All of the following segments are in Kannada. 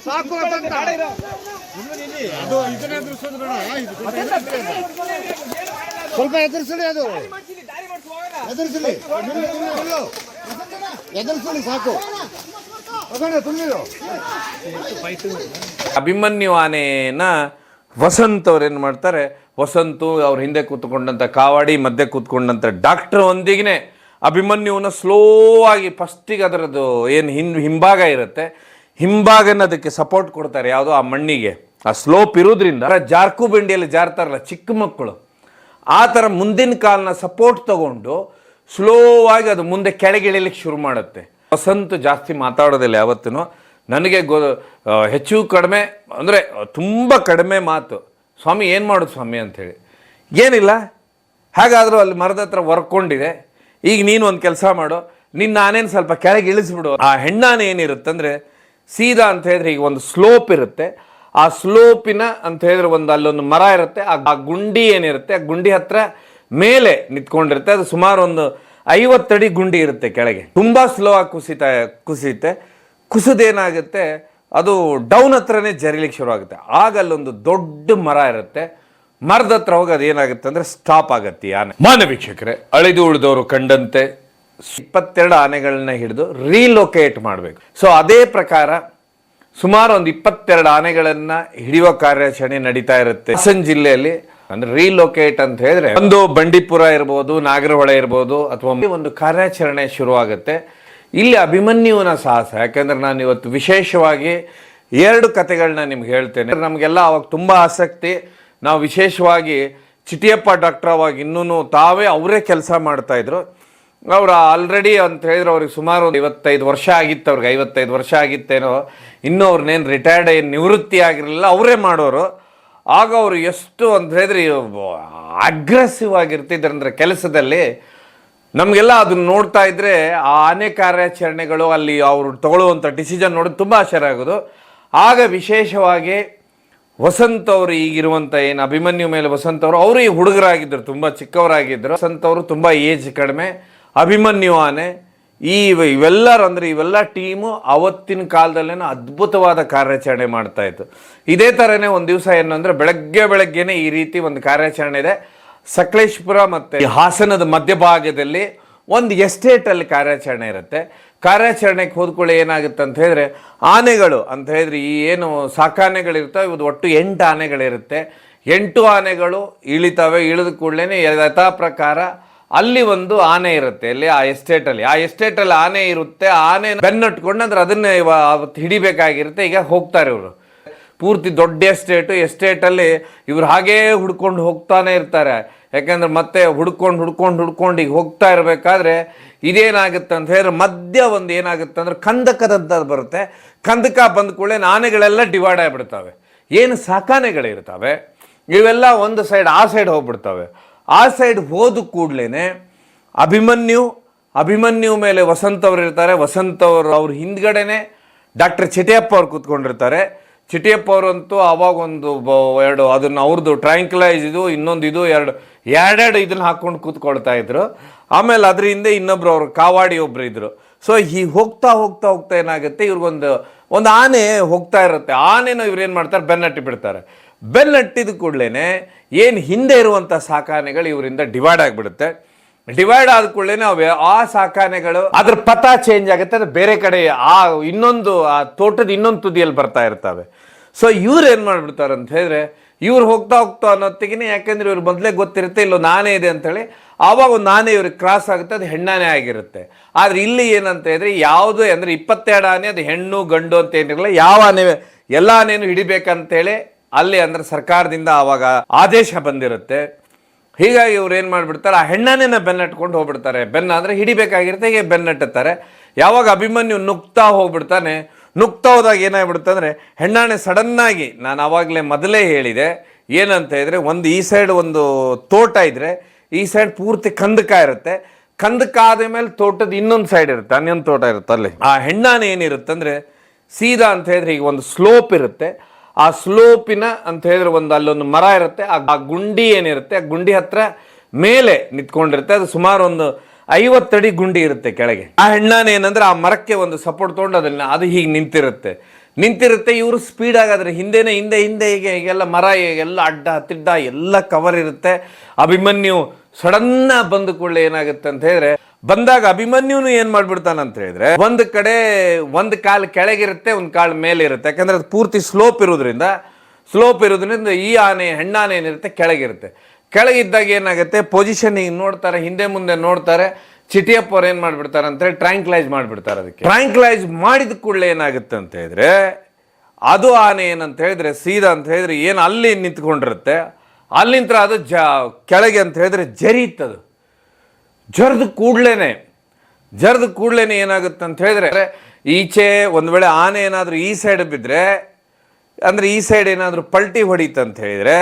ಸಾಕು ಸ್ವಲ್ಪ ಎದುರಿಸಲಿ, ಅದು ಎದುರಿಸಲಿ, ಎದುರಿಸಲಿ ಸಾಕು. ಅಭಿಮನ್ಯು ಆನೆನ ವಸಂತ್ ಅವ್ರು ಏನು ಮಾಡ್ತಾರೆ, ವಸಂತು ಅವ್ರ ಹಿಂದೆ ಕೂತ್ಕೊಂಡಂಥ ಕಾವಾಡಿ ಮಧ್ಯೆ ಕೂತ್ಕೊಂಡಂಥ ಡಾಕ್ಟರ್ ಒಂದಿಗೆ ಅಭಿಮನ್ಯುವನ್ನ ಸ್ಲೋ ಆಗಿ ಫಸ್ಟಿಗೆ ಅದರದ್ದು ಏನು ಹಿಂಭಾಗ ಇರುತ್ತೆ, ಹಿಂಭಾಗನ ಅದಕ್ಕೆ ಸಪೋರ್ಟ್ ಕೊಡ್ತಾರೆ. ಯಾವುದೋ ಆ ಮಣ್ಣಿಗೆ ಆ ಸ್ಲೋಪ್ ಇರೋದ್ರಿಂದ ಜಾರ್ಕು ಬೆಂಡಿಯಲ್ಲಿ ಜಾರ್ತಾರಲ್ಲ ಚಿಕ್ಕ ಮಕ್ಕಳು, ಆ ಥರ ಮುಂದಿನ ಕಾಲನ್ನ ಸಪೋರ್ಟ್ ತಗೊಂಡು ಸ್ಲೋ ಆಗಿ ಅದು ಮುಂದೆ ಕೆಳಗಿಳಿಲಿಕ್ಕೆ ಶುರು ಮಾಡುತ್ತೆ. ವಸಂತ ಜಾಸ್ತಿ ಮಾತಾಡೋದಿಲ್ಲ ಯಾವತ್ತೂ. ನನಗೆ ಹೆಚ್ಚು ಕಡಿಮೆ ಅಂದರೆ ತುಂಬ ಕಡಿಮೆ ಮಾತು, ಸ್ವಾಮಿ ಏನು ಮಾಡೋದು ಸ್ವಾಮಿ ಅಂಥೇಳಿ. ಏನಿಲ್ಲ, ಹಾಗಾದರೂ ಅಲ್ಲಿ ಮರದ ಹತ್ರ ವರ್ಕೊಂಡಿದೆ, ಈಗ ನೀನು ಒಂದು ಕೆಲಸ ಮಾಡು, ನಿನ್ನ ಆನೇನು ಸ್ವಲ್ಪ ಕೆಳಗೆ ಇಳಿಸ್ಬಿಡು. ಆ ಹೆಣ್ಣಾನೆ ಏನಿರುತ್ತಂದರೆ ಸೀದಾ ಅಂತ ಹೇಳಿದ್ರೆ ಈಗ ಒಂದು ಸ್ಲೋಪ್ ಇರುತ್ತೆ, ಆ ಸ್ಲೋಪಿನ ಅಂತ ಹೇಳಿದ್ರೆ ಒಂದು ಅಲ್ಲೊಂದು ಮರ ಇರುತ್ತೆ, ಆ ಗುಂಡಿ ಏನಿರುತ್ತೆ ಆ ಗುಂಡಿ ಹತ್ರ ಮೇಲೆ ನಿಂತ್ಕೊಂಡಿರುತ್ತೆ. ಅದು ಸುಮಾರು ಒಂದು 50 ಅಡಿ ಗುಂಡಿ ಇರುತ್ತೆ ಕೆಳಗೆ. ತುಂಬ ಸ್ಲೋ ಆಗಿ ಕುಸಿಯುತ್ತೆ. ಕುಸಿದೇನಾಗುತ್ತೆ, ಅದು ಡೌನ್ ಹತ್ರನೇ ಜರಿಲಿಕ್ಕೆ ಶುರು ಆಗುತ್ತೆ. ಆಗ ಅಲ್ಲೊಂದು ದೊಡ್ಡ ಮರ ಇರುತ್ತೆ, ಮರದ ಹತ್ರ ಹೋಗಿ ಅದೇನಾಗುತ್ತೆ ಅಂದರೆ ಸ್ಟಾಪ್ ಆಗುತ್ತೆ ಆನೆ. ಮಾನ್ಯ ವೀಕ್ಷಕರೇ, ಅಳಿದು ಉಳಿದವರು ಕಂಡಂತೆ 22 ಆನೆಗಳನ್ನ ಹಿಡಿದು ರೀಲೊಕೇಟ್ ಮಾಡಬೇಕು. ಸೊ ಅದೇ ಪ್ರಕಾರ ಸುಮಾರು ಒಂದು 22 ಆನೆಗಳನ್ನ ಹಿಡಿಯುವ ಕಾರ್ಯಾಚರಣೆ ನಡೀತಾ ಇರುತ್ತೆ ಹಾಸನ ಜಿಲ್ಲೆಯಲ್ಲಿ. ಅಂದ್ರೆ ರೀಲೊಕೇಟ್ ಅಂತ ಹೇಳಿದ್ರೆ ಒಂದು ಬಂಡೀಪುರ ಇರ್ಬೋದು, ನಾಗರಹೊಳೆ ಇರ್ಬೋದು, ಅಥವಾ ಒಂದು ಕಾರ್ಯಾಚರಣೆ ಶುರುವಾಗುತ್ತೆ. ಇಲ್ಲಿ ಅಭಿಮನ್ಯುವಿನ ಸಾಹಸ, ಯಾಕಂದ್ರೆ ನಾನು ಇವತ್ತು ವಿಶೇಷವಾಗಿ 2 ಕಥೆಗಳನ್ನ ನಿಮ್ಗೆ ಹೇಳ್ತೇನೆ. ನಮಗೆಲ್ಲ ಅವಾಗ ತುಂಬ ಆಸಕ್ತಿ. ನಾವು ವಿಶೇಷವಾಗಿ ಚಿಟಿಯಪ್ಪ ಡಾಕ್ಟರ್ ಅವಾಗ ಇನ್ನೂ ಅವರೇ ಕೆಲಸ ಮಾಡ್ತಾ ಇದ್ರು. ಅವ್ರು ಆಲ್ರೆಡಿ ಅಂತ ಹೇಳಿದ್ರೆ ಅವ್ರಿಗೆ ಸುಮಾರು 55 ವರ್ಷ ಆಗಿತ್ತು, ಅವ್ರಿಗೆ 55 ವರ್ಷ ಆಗಿತ್ತೇನೋ, ಇನ್ನೂ ಅವ್ರನ್ನೇನು ರಿಟೈರ್ಡ್ ಏನು ನಿವೃತ್ತಿ ಆಗಿರಲಿಲ್ಲ, ಅವರೇ ಮಾಡೋರು. ಆಗ ಅವರು ಎಷ್ಟು ಅಂತ ಹೇಳಿದ್ರೆ ಅಗ್ರೆಸಿವ್ ಆಗಿರ್ತಿದ್ರು ಅಂದರೆ ಕೆಲಸದಲ್ಲಿ. ನಮಗೆಲ್ಲ ಅದನ್ನ ನೋಡ್ತಾ ಇದ್ರೆ ಆ ಆನೆ ಕಾರ್ಯಾಚರಣೆಗಳು ಅಲ್ಲಿ ಅವರು ತಗೊಳ್ಳುವಂಥ ಡಿಸಿಷನ್ ನೋಡಿ ತುಂಬ ಆಶ್ಚರ್ಯ ಆಗೋದು. ಆಗ ವಿಶೇಷವಾಗಿ ವಸಂತ್ ಅವರು ಈಗಿರುವಂಥ ಏನು ಅಭಿಮನ್ಯು ಮೇಲೆ ವಸಂತ್ ಅವರು ಈ ಹುಡುಗರಾಗಿದ್ದರು, ತುಂಬ ಚಿಕ್ಕವರಾಗಿದ್ದರು. ವಸಂತ್ ಅವರು ತುಂಬ ಏಜ್ ಕಡಿಮೆ, ಅಭಿಮನ್ಯು ಆನೆ ಇವೆಲ್ಲರೂ ಅಂದರೆ ಇವೆಲ್ಲ ಟೀಮು ಅವತ್ತಿನ ಕಾಲದಲ್ಲೇನೋ ಅದ್ಭುತವಾದ ಕಾರ್ಯಾಚರಣೆ ಮಾಡ್ತಾ ಇತ್ತು. ಇದೇ ಥರನೇ ಒಂದು ದಿವಸ ಏನು ಅಂದರೆ ಬೆಳಗ್ಗೆನೇ ಈ ರೀತಿ ಒಂದು ಕಾರ್ಯಾಚರಣೆ ಇದೆ. ಸಕಲೇಶ್ಪುರ ಮತ್ತು ಹಾಸನದ ಮಧ್ಯಭಾಗದಲ್ಲಿ ಒಂದು ಎಸ್ಟೇಟಲ್ಲಿ ಕಾರ್ಯಾಚರಣೆ ಇರುತ್ತೆ. ಕಾರ್ಯಾಚರಣೆಗೆ ಹೋದ್ಕೊಳ್ಳಿ ಏನಾಗುತ್ತೆ ಅಂತ ಹೇಳಿದ್ರೆ ಆನೆಗಳು ಅಂತ ಹೇಳಿದ್ರೆ ಈ ಏನು ಸಾಕಾನೆಗಳಿರ್ತವೆ, ಇದು ಒಟ್ಟು 8 ಆನೆಗಳಿರುತ್ತೆ. 8 ಆನೆಗಳು ಇಳಿತವೆ. ಇಳಿದ ಕೂಡಲೇ ಯಥಾ ಪ್ರಕಾರ ಅಲ್ಲಿ ಒಂದು ಆನೆ ಇರುತ್ತೆ, ಅಲ್ಲಿ ಆ ಎಸ್ಟೇಟಲ್ಲಿ ಆನೆ ಇರುತ್ತೆ. ಆನೆ ಬೆನ್ನಟ್ಕೊಂಡು ಅಂದ್ರೆ ಅದನ್ನೇ ಅವತ್ತು ಹಿಡಿಬೇಕಾಗಿರುತ್ತೆ. ಈಗ ಹೋಗ್ತಾರೆ ಇವರು ಪೂರ್ತಿ ದೊಡ್ಡ ಎಸ್ಟೇಟಲ್ಲಿ ಇವ್ರು ಹಾಗೇ ಹುಡ್ಕೊಂಡು ಹೋಗ್ತಾನೆ ಇರ್ತಾರೆ. ಯಾಕಂದ್ರೆ ಮತ್ತೆ ಹುಡ್ಕೊಂಡು ಈಗ ಹೋಗ್ತಾ ಇರಬೇಕಾದ್ರೆ ಇದೇನಾಗುತ್ತೆ ಅಂತ ಹೇಳಿದ್ರೆ ಮಧ್ಯ ಒಂದು ಏನಾಗುತ್ತೆ ಅಂದ್ರೆ ಕಂದಕದಂಥದ್ದು ಬರುತ್ತೆ. ಕಂದಕ ಬಂದ ಕೂಡಲೇ ಆನೆಗಳೆಲ್ಲ ಡಿವೈಡ್ ಆಗಿಬಿಡ್ತವೆ. ಏನು ಸಾಕಾನೆಗಳಿರ್ತವೆ ಇವೆಲ್ಲ ಒಂದು ಸೈಡ್ ಆ ಸೈಡ್ ಹೋಗ್ಬಿಡ್ತವೆ. ಆ ಸೈಡ್ ಹೋದ ಕೂಡಲೇ ಅಭಿಮನ್ಯು ಮೇಲೆ ವಸಂತ್ ಅವರು ಇರ್ತಾರೆ. ವಸಂತ್ ಅವ್ರ ಹಿಂದ್ಗಡೆನೆ ಡಾಕ್ಟರ್ ಚಿಟಿಯಪ್ಪ ಅವ್ರು ಕೂತ್ಕೊಂಡಿರ್ತಾರೆ. ಚಿಟಿಯಪ್ಪ ಅವರಂತೂ ಅವಾಗ ಒಂದು 2 ಅದನ್ನು ಅವ್ರದ್ದು ಟ್ರ್ಯಾಂಕ್ಲೈಸ್ ಇನ್ನೊಂದು ಎರಡು ಇದನ್ನ ಹಾಕ್ಕೊಂಡು ಕೂತ್ಕೊಳ್ತಾ ಇದ್ರು. ಆಮೇಲೆ ಅದ್ರ ಹಿಂದೆ ಇನ್ನೊಬ್ರು ಅವ್ರು ಕಾವಾಡಿ ಒಬ್ರು ಇದ್ರು. ಸೊ ಹೋಗ್ತಾ ಏನಾಗುತ್ತೆ, ಇವ್ರಿಗೊಂದು ಆನೆ ಹೋಗ್ತಾ ಇರುತ್ತೆ. ಆನೆನೂ ಇವ್ರೇನು ಮಾಡ್ತಾರೆ, ಬೆನ್ನಟ್ಟಿ ಬಿಡ್ತಾರೆ. ಬೆನ್ನಟ್ಟಿದ ಕೂಡಲೇ ಏನು ಹಿಂದೆ ಇರುವಂಥ ಸಾಕಾನೆಗಳು ಇವರಿಂದ ಡಿವೈಡ್ ಆಗಿಬಿಡುತ್ತೆ. ಡಿವೈಡ್ ಆದ ಕೂಡಲೇ ಆ ಸಾಕಾನೆಗಳು ಅದ್ರ ಪಥ ಚೇಂಜ್ ಆಗುತ್ತೆ, ಅದು ಬೇರೆ ಕಡೆ ಆ ತೋಟದ ಇನ್ನೊಂದು ತುದಿಯಲ್ಲಿ ಬರ್ತಾ ಇರ್ತವೆ. ಸೊ ಇವ್ರು ಏನು ಮಾಡಿಬಿಡ್ತಾರೆ ಅಂತ ಹೇಳಿದ್ರೆ ಇವ್ರು ಹೋಗ್ತಾ ಅನ್ನೋತ್ತಿಗೆ, ಯಾಕಂದ್ರೆ ಇವ್ರು ಮೊದಲೇ ಗೊತ್ತಿರುತ್ತೆ ಇಲ್ಲೊಂದು ಆನೆ ಇದೆ ಅಂತೇಳಿ, ಆವಾಗ ಒಂದು ಆನೆ ಇವ್ರಿಗೆ ಕ್ರಾಸ್ ಆಗುತ್ತೆ, ಅದು ಹೆಣ್ಣಾನೆ ಆಗಿರುತ್ತೆ. ಆದರೆ ಇಲ್ಲಿ ಏನಂತ ಹೇಳಿದ್ರೆ ಯಾವುದೇ ಅಂದರೆ 22 ಆನೆ, ಅದು ಹೆಣ್ಣು ಗಂಡು ಅಂತ ಏನಿರಲ್ಲ, ಯಾವ ಆನೆ ಎಲ್ಲ ಆನೆಯನ್ನು ಹಿಡಿಬೇಕಂತೇಳಿ ಅಲ್ಲಿ ಅಂದರೆ ಸರ್ಕಾರದಿಂದ ಆವಾಗ ಆದೇಶ ಬಂದಿರುತ್ತೆ. ಹೀಗಾಗಿ ಇವ್ರು ಏನು ಮಾಡಿಬಿಡ್ತಾರೆ, ಆ ಹೆಣ್ಣಾನೆನ ಬೆನ್ನಟ್ಕೊಂಡು ಹೋಗ್ಬಿಡ್ತಾರೆ. ಅಂದರೆ ಹಿಡಿಬೇಕಾಗಿರುತ್ತೆ, ಹೀಗೆ ಬೆನ್ನಟ್ಟುತ್ತಾರೆ. ಯಾವಾಗ ಅಭಿಮನ್ಯು ನುಗ್ತಾ ಹೋದಾಗ ಏನಾಗ್ಬಿಡುತ್ತೆ ಅಂದರೆ ಹೆಣ್ಣಾನೆ ಸಡನ್ನಾಗಿ, ನಾನು ಆವಾಗಲೇ ಮೊದಲೇ ಹೇಳಿದೆ ಏನಂತ ಹೇಳಿದ್ರೆ, ಈ ಸೈಡ್ ಒಂದು ತೋಟ ಇದ್ದರೆ ಈ ಸೈಡ್ ಪೂರ್ತಿ ಕಂದಕ ಇರುತ್ತೆ. ಕಂದಕ ಆದ ಮೇಲೆ ತೋಟದ ಇನ್ನೊಂದು ಸೈಡ್ ಇರುತ್ತೆ, ಇನ್ನೊಂದು ತೋಟ ಇರುತ್ತೆ. ಅಲ್ಲಿ ಆ ಹೆಣ್ಣಾನೆ ಏನಿರುತ್ತೆ ಅಂದರೆ ಸೀದಾ ಅಂತ ಹೇಳಿದ್ರೆ ಈಗ ಒಂದು ಸ್ಲೋಪ್ ಇರುತ್ತೆ. ಆ ಸ್ಲೋಪಿನ ಅಂತ ಹೇಳಿದ್ರೆ ಅಲ್ಲೊಂದು ಮರ ಇರುತ್ತೆ, ಆ ಗುಂಡಿ ಏನಿರುತ್ತೆ ಆ ಗುಂಡಿ ಹತ್ರ ಮೇಲೆ ನಿಂತ್ಕೊಂಡಿರುತ್ತೆ. ಅದು ಸುಮಾರು ಒಂದು 50 ಅಡಿ ಗುಂಡಿ ಇರುತ್ತೆ ಕೆಳಗೆ. ಆ ಹೆಣ್ಣಾನೆ ಏನಂದ್ರೆ ಆ ಮರಕ್ಕೆ ಒಂದು ಸಪೋರ್ಟ್ ತೊಗೊಂಡು ಅದು ಹೀಗೆ ನಿಂತಿರುತ್ತೆ. ನಿಂತಿರುತ್ತೆ, ಇವರು ಸ್ಪೀಡ್ ಆಗಾದ್ರೆ ಹಿಂದೆ ಹೀಗೆಲ್ಲ ಮರ ಎಲ್ಲ ಅಡ್ಡ ತಿಡ್ಡ ಎಲ್ಲ ಕವರ್ ಇರುತ್ತೆ. ಅಭಿಮನ್ಯು ಸಡನ್ನ ಬಂದ ಕೂಡಲೇ ಏನಾಗುತ್ತೆ ಅಂತ ಹೇಳಿದ್ರೆ, ಬಂದಾಗ ಅಭಿಮನ್ಯುನು ಏನ್ ಮಾಡ್ಬಿಡ್ತಾನಂತ ಹೇಳಿದ್ರೆ, ಒಂದು ಕಾಲು ಕೆಳಗಿರುತ್ತೆ, ಒಂದು ಕಾಲು ಮೇಲೆ ಇರುತ್ತೆ. ಯಾಕಂದ್ರೆ ಅದು ಪೂರ್ತಿ ಸ್ಲೋಪ್ ಇರೋದ್ರಿಂದ ಈ ಆನೆ ಹೆಣ್ಣಾನೆ ಏನಿರುತ್ತೆ ಕೆಳಗಿರುತ್ತೆ. ಕೆಳಗಿದ್ದಾಗ ಏನಾಗುತ್ತೆ, ಪೊಸಿಷನಿಂಗ್ ನೋಡ್ತಾರೆ, ಹಿಂದೆ ಮುಂದೆ ನೋಡ್ತಾರೆ. ಚಿಟಿಯಪ್ಪ ಅವ್ರು ಏನ್ ಮಾಡ್ಬಿಡ್ತಾರೆ ಅಂತ ಹೇಳಿ ಟ್ರ್ಯಾಂಕ್ಲೈಸ್ ಮಾಡ್ಬಿಡ್ತಾರೆ. ಅದಕ್ಕೆ ಟ್ರ್ಯಾಂಕ್ಲೈಸ್ ಮಾಡಿದ ಕೂಡಲೇ ಏನಾಗುತ್ತೆ ಅಂತ ಹೇಳಿದ್ರೆ, ಅದು ಆನೆ ಏನಂತ ಹೇಳಿದ್ರೆ ಸೀದಾ ಅಂತ ಹೇಳಿದ್ರೆ ಏನು ಅಲ್ಲಿ ನಿಂತ್ಕೊಂಡಿರುತ್ತೆ, ಅಲ್ಲಿಂದ ಅದು ಕೆಳಗೆ ಅಂತ ಹೇಳಿದ್ರೆ ಜರೀತದು. ಜರ್ದ ಕೂಡ್ಲೇನೆ ಏನಾಗುತ್ತೆ ಅಂತ ಹೇಳಿದ್ರೆ, ಈಚೆ ಒಂದ್ ವೇಳೆ ಆನೆ ಏನಾದ್ರು ಈ ಸೈಡ್ ಬಿದ್ರೆ, ಅಂದ್ರೆ ಈ ಸೈಡ್ ಏನಾದ್ರು ಪಲ್ಟಿ ಹೊಡೀತಂತ ಹೇಳಿದ್ರೆ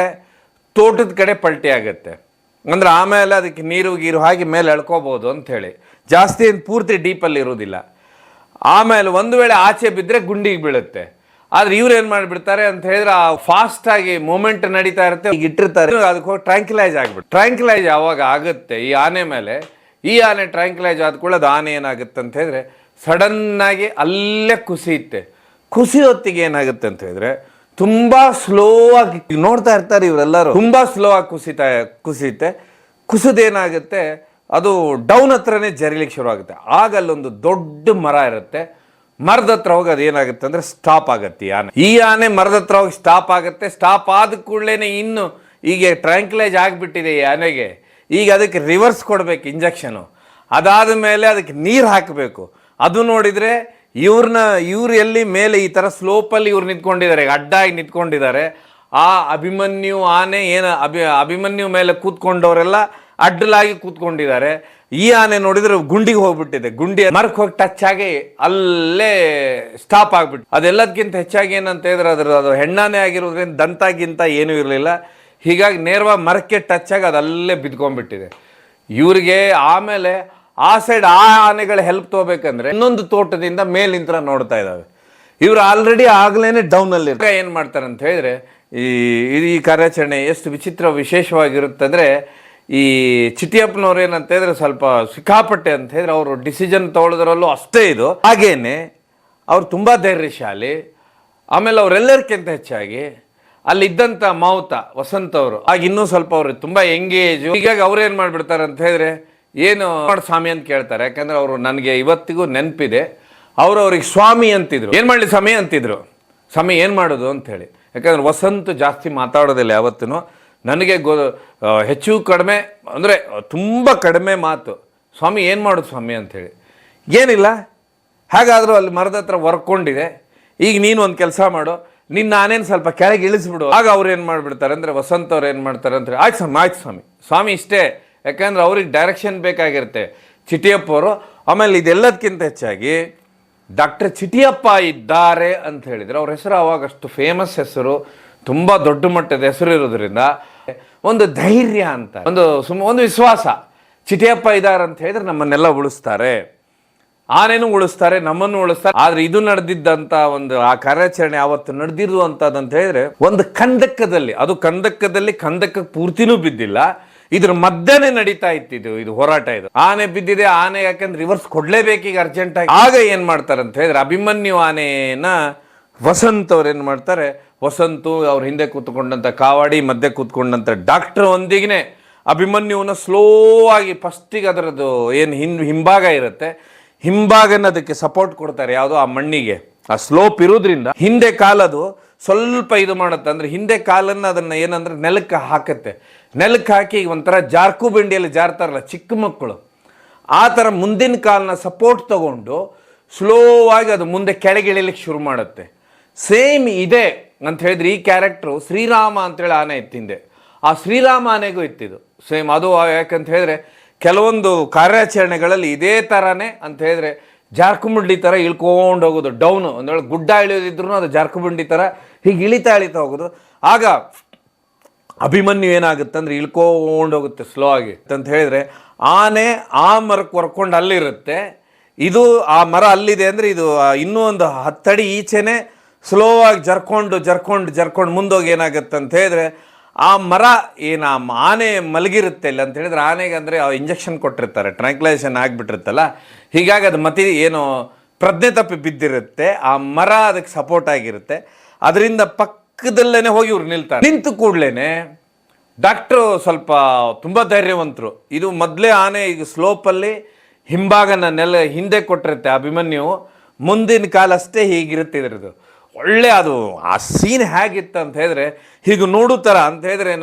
ತೋಟದ ಕಡೆ ಪಲ್ಟಿ ಆಗುತ್ತೆ. ಅಂದ್ರೆ ಆಮೇಲೆ ಅದಕ್ಕೆ ನೀರು ಹಾಕಿ ಮೇಲೆ ಎಳ್ಕೋಬಹುದು ಅಂತ ಹೇಳಿ, ಜಾಸ್ತಿ ಏನು ಪೂರ್ತಿ ಡೀಪಲ್ಲಿ ಇರೋದಿಲ್ಲ. ಆಮೇಲೆ ಒಂದು ವೇಳೆ ಆಚೆ ಬಿದ್ದರೆ ಗುಂಡಿಗೆ ಬೀಳುತ್ತೆ. ಆದ್ರೆ ಇವ್ರು ಏನು ಮಾಡಿಬಿಡ್ತಾರೆ ಅಂತ ಹೇಳಿದ್ರೆ, ಆ ಫಾಸ್ಟ್ ಆಗಿ ಮೂಮೆಂಟ್ ನಡೀತಾ ಇರುತ್ತೆ, ಈಗ ಇಟ್ಟಿರ್ತಾರೆ, ಅದಕ್ಕೆ ಹೋಗಿ ಟ್ರ್ಯಾಂಕ್ಲೈಸ್ ಆಗ್ಬಿಟ್ಟು. ಟ್ರ್ಯಾಂಕ್ಲೈಸ್ ಯಾವಾಗ ಆಗುತ್ತೆ ಈ ಆನೆ ಮೇಲೆ, ಈ ಆನೆ ಟ್ರ್ಯಾಂಕ್ಲೈಸ್ ಆದ ಕೂಡ ಅದು ಆನೆ ಏನಾಗುತ್ತೆ ಅಂತ ಹೇಳಿದ್ರೆ ಸಡನ್ ಆಗಿ ಅಲ್ಲೇ ಕುಸಿಯುತ್ತೆ. ಹೊತ್ತಿಗೆ ಏನಾಗುತ್ತೆ ಅಂತ ಹೇಳಿದ್ರೆ ತುಂಬಾ ಸ್ಲೋ ಆಗಿ ನೋಡ್ತಾ ಇರ್ತಾರೆ ಇವರೆಲ್ಲರೂ, ತುಂಬಾ ಸ್ಲೋ ಆಗಿ ಕುಸಿಯುತ್ತೆ. ಕುಸಿದೇನಾಗುತ್ತೆ, ಅದು ಡೌನ್ ಹತ್ರನೇ ಜರಿಲಿಕ್ಕೆ ಶುರು ಆಗುತ್ತೆ. ಆಗ ಅಲ್ಲೊಂದು ದೊಡ್ಡ ಮರ ಇರುತ್ತೆ, ಮರದ ಹತ್ರ ಹೋಗಿ ಅದೇನಾಗುತ್ತೆ ಅಂದ್ರೆ ಸ್ಟಾಪ್ ಆಗುತ್ತೆ. ಈ ಆನೆ ಮರದ ಹತ್ರ ಹೋಗಿ ಸ್ಟಾಪ್ ಆಗುತ್ತೆ. ಸ್ಟಾಪ್ ಆದ ಕೂಡಲೇ ಇನ್ನು ಈಗ ಟ್ರ್ಯಾಂಕ್ಲೈಸ್ ಆಗಿಬಿಟ್ಟಿದೆ ಈ ಆನೆಗೆ, ಈಗ ಅದಕ್ಕೆ ರಿವರ್ಸ್ ಕೊಡಬೇಕು ಇಂಜೆಕ್ಷನು. ಅದಾದ ಮೇಲೆ ಅದಕ್ಕೆ ನೀರು ಹಾಕಬೇಕು. ಅದು ನೋಡಿದರೆ ಇವ್ರು ಎಲ್ಲಿ ಮೇಲೆ ಈ ಥರ ಸ್ಲೋಪಲ್ಲಿ ಇವ್ರು ನಿಂತ್ಕೊಂಡಿದ್ದಾರೆ, ಅಡ್ಡಾಗಿ ನಿಂತ್ಕೊಂಡಿದ್ದಾರೆ. ಆ ಅಭಿಮನ್ಯು ಆನೆ ಅಭಿಮನ್ಯು ಮೇಲೆ ಕೂತ್ಕೊಂಡವರೆಲ್ಲ ಅಡ್ಡಲಾಗಿ ಕೂತ್ಕೊಂಡಿದ್ದಾರೆ. ಈ ಆನೆ ನೋಡಿದ್ರೆ ಗುಂಡಿಗೆ ಹೋಗ್ಬಿಟ್ಟಿದೆ, ಗುಂಡಿ ಮರಕ್ಕೆ ಹೋಗಿ ಟಚ್ ಆಗಿ ಅಲ್ಲೇ ಸ್ಟಾಪ್ ಆಗ್ಬಿಟ್ಟು. ಅದೆಲ್ಲದಕ್ಕಿಂತ ಹೆಚ್ಚಾಗಿ ಏನಂತ ಹೇಳಿದ್ರೆ ಅದು ಹೆಣ್ಣಾನೆ ಆಗಿರೋದ್ರಿಂದ ದಂತಾಗಿಂತ ಏನೂ ಇರಲಿಲ್ಲ. ಹೀಗಾಗಿ ನೇರವಾಗಿ ಮರಕ್ಕೆ ಟಚ್ ಆಗಿ ಅದಲ್ಲೇ ಬಿದ್ಕೊಂಡ್ಬಿಟ್ಟಿದೆ. ಇವ್ರಿಗೆ ಆಮೇಲೆ ಆ ಸೈಡ್ ಆ ಆನೆಗಳ ಹೆಲ್ಪ್ ತಗೋಬೇಕಂದ್ರೆ ಇನ್ನೊಂದು ತೋಟದಿಂದ ಮೇಲಿಂತ್ರ ನೋಡ್ತಾ ಇದ್ದಾವೆ. ಇವ್ರು ಆಲ್ರೆಡಿ ಆಗ್ಲೇನೆ ಡೌನ್ ಅಲ್ಲಿ ಏನ್ ಮಾಡ್ತಾರೆ ಅಂತ ಹೇಳಿದ್ರೆ, ಈ ಕಾರ್ಯಾಚರಣೆ ಎಷ್ಟು ವಿಶೇಷವಾಗಿರುತ್ತೆ ಅಂದ್ರೆ, ಈ ಚಿಟಿಯಪ್ಪನವ್ರು ಏನಂತ ಹೇಳಿದ್ರೆ ಸ್ವಲ್ಪ ಸಿಕ್ಕಾಪಟ್ಟೆ ಅಂತ ಹೇಳಿದ್ರೆ ಅವರು ಡಿಸಿಷನ್ ತಗೊಳ್ಳೋದ್ರಲ್ಲೂ ಅಷ್ಟೇ ಇದು. ಹಾಗೇನೆ ಅವ್ರು ತುಂಬಾ ಧೈರ್ಯಶಾಲಿ. ಆಮೇಲೆ ಅವರೆಲ್ಲರಿಗಿಂತ ಹೆಚ್ಚಾಗಿ ಅಲ್ಲಿದ್ದಂಥ ಮಾವುತ ವಸಂತ್ ಅವರು ಆಗ ಇನ್ನೂ ಸ್ವಲ್ಪ ಅವರು ತುಂಬಾ ಎಂಗೇಜು. ಹೀಗಾಗಿ ಅವ್ರು ಏನು ಮಾಡಿಬಿಡ್ತಾರೆ ಅಂತ ಹೇಳಿದ್ರೆ, ಏನು ಸ್ವಾಮಿ ಅಂತ ಕೇಳ್ತಾರೆ. ಯಾಕಂದ್ರೆ ಅವರು ನನಗೆ ಇವತ್ತಿಗೂ ನೆನಪಿದೆ, ಅವ್ರಿಗೆ ಸ್ವಾಮಿ ಅಂತಿದ್ರು. ಏನು ಮಾಡಲಿ ಸ್ವಾಮಿ ಅಂತಿದ್ರು. ಸ್ವಾಮಿ ಏನು ಮಾಡೋದು ಅಂತ ಹೇಳಿ. ಯಾಕಂದ್ರೆ ವಸಂತ್ ಜಾಸ್ತಿ ಮಾತಾಡೋದಿಲ್ಲ ಯಾವತ್ತೂ. ನನಗೆ ಹೆಚ್ಚು ಕಡಿಮೆ ಅಂದರೆ ತುಂಬ ಕಡಿಮೆ ಮಾತು. ಸ್ವಾಮಿ ಏನು ಮಾಡೋದು ಸ್ವಾಮಿ ಅಂಥೇಳಿ. ಏನಿಲ್ಲ, ಹಾಗಾದರೂ ಅಲ್ಲಿ ಮರದ ಹತ್ರ ವರ್ಕೊಂಡಿದೆ, ಈಗ ನೀನು ಒಂದು ಕೆಲಸ ಮಾಡು, ನಾನೇನು ಸ್ವಲ್ಪ ಕೆಳಗೆ ಇಳಿಸ್ಬಿಡು. ಆಗ ಅವ್ರು ಏನು ಮಾಡಿಬಿಡ್ತಾರೆ ಅಂದರೆ, ವಸಂತ್ ಅವ್ರು ಏನು ಮಾಡ್ತಾರೆ ಅಂದರೆ, ಆಯ್ತು ಸ್ವಾಮಿ ಸ್ವಾಮಿ ಇಷ್ಟೇ. ಯಾಕಂದ್ರೆ ಅವ್ರಿಗೆ ಡೈರೆಕ್ಷನ್ ಬೇಕಾಗಿರುತ್ತೆ ಚಿಟಿಯಪ್ಪ ಅವರು. ಆಮೇಲೆ ಇದೆಲ್ಲದಕ್ಕಿಂತ ಹೆಚ್ಚಾಗಿ ಡಾಕ್ಟರ್ ಚಿಟಿಯಪ್ಪ ಇದ್ದಾರೆ ಅಂತ ಹೇಳಿದರೆ ಅವ್ರ ಹೆಸರು ಅವಾಗ ಅಷ್ಟು ಫೇಮಸ್ ಹೆಸರು, ತುಂಬ ದೊಡ್ಡ ಮಟ್ಟದ ಹೆಸರು ಇರೋದ್ರಿಂದ ಒಂದು ಧೈರ್ಯ ಅಂತ, ಒಂದು ವಿಶ್ವಾಸ. ಚಿಟಿಯಪ್ಪ ಇದ್ದಾರೆ ಅಂತ ಹೇಳಿದ್ರೆ ನಮ್ಮನ್ನೆಲ್ಲ ಉಳಿಸ್ತಾರೆ, ಆನೆನೂ ಉಳಿಸ್ತಾರೆ, ನಮ್ಮನ್ನು ಉಳಿಸ್ತಾರೆ. ಆದ್ರೆ ಇದು ನಡೆದಿದ್ದಂತ ಒಂದು ಆ ಕಾರ್ಯಾಚರಣೆ ಅವತ್ತು ನಡೆದಿರುವಂತದಂತ ಹೇಳಿದ್ರೆ ಒಂದು ಕಂದಕ್ಕಕ್ಕೆ ಪೂರ್ತಿನೂ ಬಿದ್ದಿಲ್ಲ, ಇದ್ರ ಮಧ್ಯನೇ ನಡೀತಾ ಇತ್ತಿದ್ದು ಇದು ಹೋರಾಟ. ಇದು ಆನೆ ಬಿದ್ದಿದೆ, ಆನೆ ಯಾಕಂದ್ರೆ ರಿವರ್ಸ್ ಕೊಡ್ಲೇಬೇಕೀಗ ಅರ್ಜೆಂಟ್ ಆಗಿ. ಆಗ ಏನ್ ಮಾಡ್ತಾರೆ ಅಂತ ಹೇಳಿದ್ರೆ, ಅಭಿಮನ್ಯು ಆನೆನ ವಸಂತ್ ಅವ್ರು ಏನ್ ಮಾಡ್ತಾರೆ, ವಸಂತು ಅವ್ರ ಹಿಂದೆ ಕೂತ್ಕೊಂಡಂತ ಕಾವಾಡಿ ಮಧ್ಯೆ ಕೂತ್ಕೊಂಡಂತ ಡಾಕ್ಟರ್ ಒಂದಿಗೆ ಅಭಿಮನ್ಯುವನ್ನ ಸ್ಲೋ ಆಗಿ ಫಸ್ಟಿಗೆ ಅದರದ್ದು ಏನು ಹಿಂಭಾಗ ಇರುತ್ತೆ, ಹಿಂಭಾಗನ ಅದಕ್ಕೆ ಸಪೋರ್ಟ್ ಕೊಡ್ತಾರೆ. ಯಾವುದೋ ಆ ಮಣ್ಣಿಗೆ ಆ ಸ್ಲೋಪ್ ಇರೋದ್ರಿಂದ ಹಿಂದೆ ಕಾಲದು ಸ್ವಲ್ಪ ಇದು ಮಾಡುತ್ತೆ. ಅಂದ್ರೆ ಹಿಂದೆ ಕಾಲನ್ನ ಅದನ್ನ ಏನಂದ್ರೆ ನೆಲಕ್ಕೆ ಹಾಕತ್ತೆ. ನೆಲಕ್ಕೆ ಹಾಕಿ ಒಂಥರ ಜಾರ್ಕು ಬೆಂಡಿಯಲ್ಲಿ ಜಾರ್ತಾರಲ್ಲ ಚಿಕ್ಕ ಮಕ್ಕಳು, ಆ ಥರ ಮುಂದಿನ ಕಾಲನ್ನ ಸಪೋರ್ಟ್ ತಗೊಂಡು ಸ್ಲೋ ಆಗಿ ಅದು ಮುಂದೆ ಕೆಳಗಿಳಿಲಿಕ್ಕೆ ಶುರು ಮಾಡುತ್ತೆ. ಸೇಮ್ ಇದೆ ಅಂತ ಹೇಳಿದ್ರೆ ಈ ಕ್ಯಾರೆಕ್ಟ್ರು ಶ್ರೀರಾಮ ಅಂತೇಳಿ ಆನೆ ಇತ್ತಿಂದೆ, ಆ ಶ್ರೀರಾಮ ಆನೆಗೂ ಇತ್ತಿದ್ದು ಸೇಮ್. ಅದು ಯಾಕಂತ ಹೇಳಿದ್ರೆ ಕೆಲವೊಂದು ಕಾರ್ಯಾಚರಣೆಗಳಲ್ಲಿ ಇದೇ ಥರನೇ ಅಂತ ಹೇಳಿದ್ರೆ ಜಾರ್ಕುಬಂಡಿ ಥರ ಇಳ್ಕೊಂಡು ಹೋಗೋದು, ಡೌನು ಒಂದು ವೇಳೆ ಗುಡ್ಡ ಇಳಿಯೋದಿದ್ರು ಅದು ಜಾರ್ಕುಬಂಡಿ ಥರ ಹೀಗೆ ಇಳಿತಾ ಹೋಗೋದು. ಆಗ ಅಭಿಮನ್ಯು ಏನಾಗುತ್ತೆ ಅಂದ್ರೆ ಇಳ್ಕೊಂಡು ಹೋಗುತ್ತೆ ಸ್ಲೋ ಆಗಿ ಅಂತ ಹೇಳಿದ್ರೆ, ಆನೆ ಆ ಮರಕ್ಕೆ ಹೊರ್ಕೊಂಡು ಅಲ್ಲಿರುತ್ತೆ, ಇದು ಆ ಮರ ಅಲ್ಲಿದೆ ಅಂದರೆ ಇದು ಇನ್ನೂ ಒಂದು 10 ಅಡಿ ಈಚೆನೆ ಸ್ಲೋ ಆಗಿ ಜರ್ಕೊಂಡು ಮುಂದೋಗಿ ಏನಾಗುತ್ತೆ ಅಂತ ಹೇಳಿದ್ರೆ, ಆ ಮರ ಏನು ಆ ಆನೆ ಮಲಗಿರುತ್ತೆ ಇಲ್ಲ ಅಂತ ಹೇಳಿದ್ರೆ, ಆನೆಗೆ ಅಂದರೆ ಇಂಜೆಕ್ಷನ್ ಕೊಟ್ಟಿರ್ತಾರೆ, ಟ್ರ್ಯಾಂಕ್ಲೈಸೇಷನ್ ಆಗಿಬಿಟ್ಟಿರುತ್ತಲ್ಲ, ಹೀಗಾಗಿ ಅದು ಏನು ಪ್ರಜ್ಞೆ ತಪ್ಪಿ ಬಿದ್ದಿರುತ್ತೆ, ಆ ಮರ ಅದಕ್ಕೆ ಸಪೋರ್ಟ್ ಆಗಿರುತ್ತೆ, ಅದರಿಂದ ಪಕ್ಕದಲ್ಲೇ ಹೋಗಿ ಇವ್ರು ನಿಲ್ತಾರೆ. ನಿಂತು ಕೂಡಲೇ ಡಾಕ್ಟ್ರು ಸ್ವಲ್ಪ ತುಂಬ ಧೈರ್ಯವಂತರು. ಇದು ಮೊದಲೇ ಆನೆ ಈಗ ಸ್ಲೋಪಲ್ಲಿ ಹಿಂಭಾಗನ ಹಿಂದೆ ಕೊಟ್ಟಿರುತ್ತೆ ಅಭಿಮನ್ಯು, ಮುಂದಿನ ಕಾಲ ಅಷ್ಟೇ ಹೀಗಿರುತ್ತೆ ಇದ್ರದ್ದು. ಒಳ್ಳೆ ಅದು ಆ ಸೀನ್ ಹೇಗಿತ್ತು ಅಂತ ಹೇಳಿದ್ರೆ, ಹೀಗೆ ನೋಡೋ ಥರ ಅಂತ ಹೇಳಿದ್ರೆ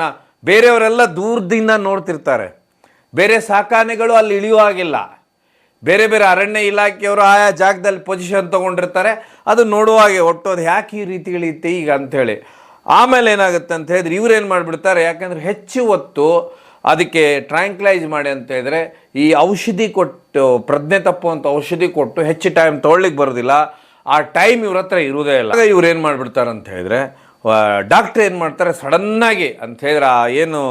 ಬೇರೆಯವರೆಲ್ಲ ದೂರದಿಂದ ನೋಡ್ತಿರ್ತಾರೆ. ಬೇರೆ ಸಾಕಾನೆಗಳು ಅಲ್ಲಿ ಇಳಿಯುವಾಗಿಲ್ಲ. ಬೇರೆ ಬೇರೆ ಅರಣ್ಯ ಇಲಾಖೆಯವರು ಆಯಾ ಜಾಗದಲ್ಲಿ ಪೊಸಿಷನ್ ತೊಗೊಂಡಿರ್ತಾರೆ, ಅದು ನೋಡುವಾಗೆ ಒಟ್ಟು ಅದು ಯಾಕೆ ಈ ರೀತಿ ಇಳಿಯುತ್ತೆ ಈಗ ಅಂಥೇಳಿ. ಆಮೇಲೆ ಏನಾಗುತ್ತೆ ಅಂತ ಹೇಳಿದ್ರೆ ಇವ್ರೇನು ಮಾಡಿಬಿಡ್ತಾರೆ, ಯಾಕಂದರೆ ಹೆಚ್ಚು ಹೊತ್ತು ಅದಕ್ಕೆ ಟ್ರ್ಯಾಂಕ್ಲೈಸ್ ಮಾಡಿ ಅಂತ ಹೇಳಿದ್ರೆ ಈ ಔಷಧಿ ಕೊಟ್ಟು, ಪ್ರಜ್ಞೆ ತಪ್ಪುವಂಥ ಔಷಧಿ ಕೊಟ್ಟು ಹೆಚ್ಚು ಟೈಮ್ ತೊಗೊಳ್ಳಿಕ್ಕೆ ಬರೋದಿಲ್ಲ. ಆ ಟೈಮ್ ಇವ್ರ ಹತ್ರ ಇರೋದೇ ಇಲ್ಲ. ಇವ್ರು ಏನು ಮಾಡಿಬಿಡ್ತಾರೆ ಅಂತ ಹೇಳಿದ್ರೆ, ಡಾಕ್ಟ್ರ್ ಏನು ಮಾಡ್ತಾರೆ ಸಡನ್ನಾಗಿ ಅಂತ ಹೇಳಿದ್ರೆ ಆ ಏನು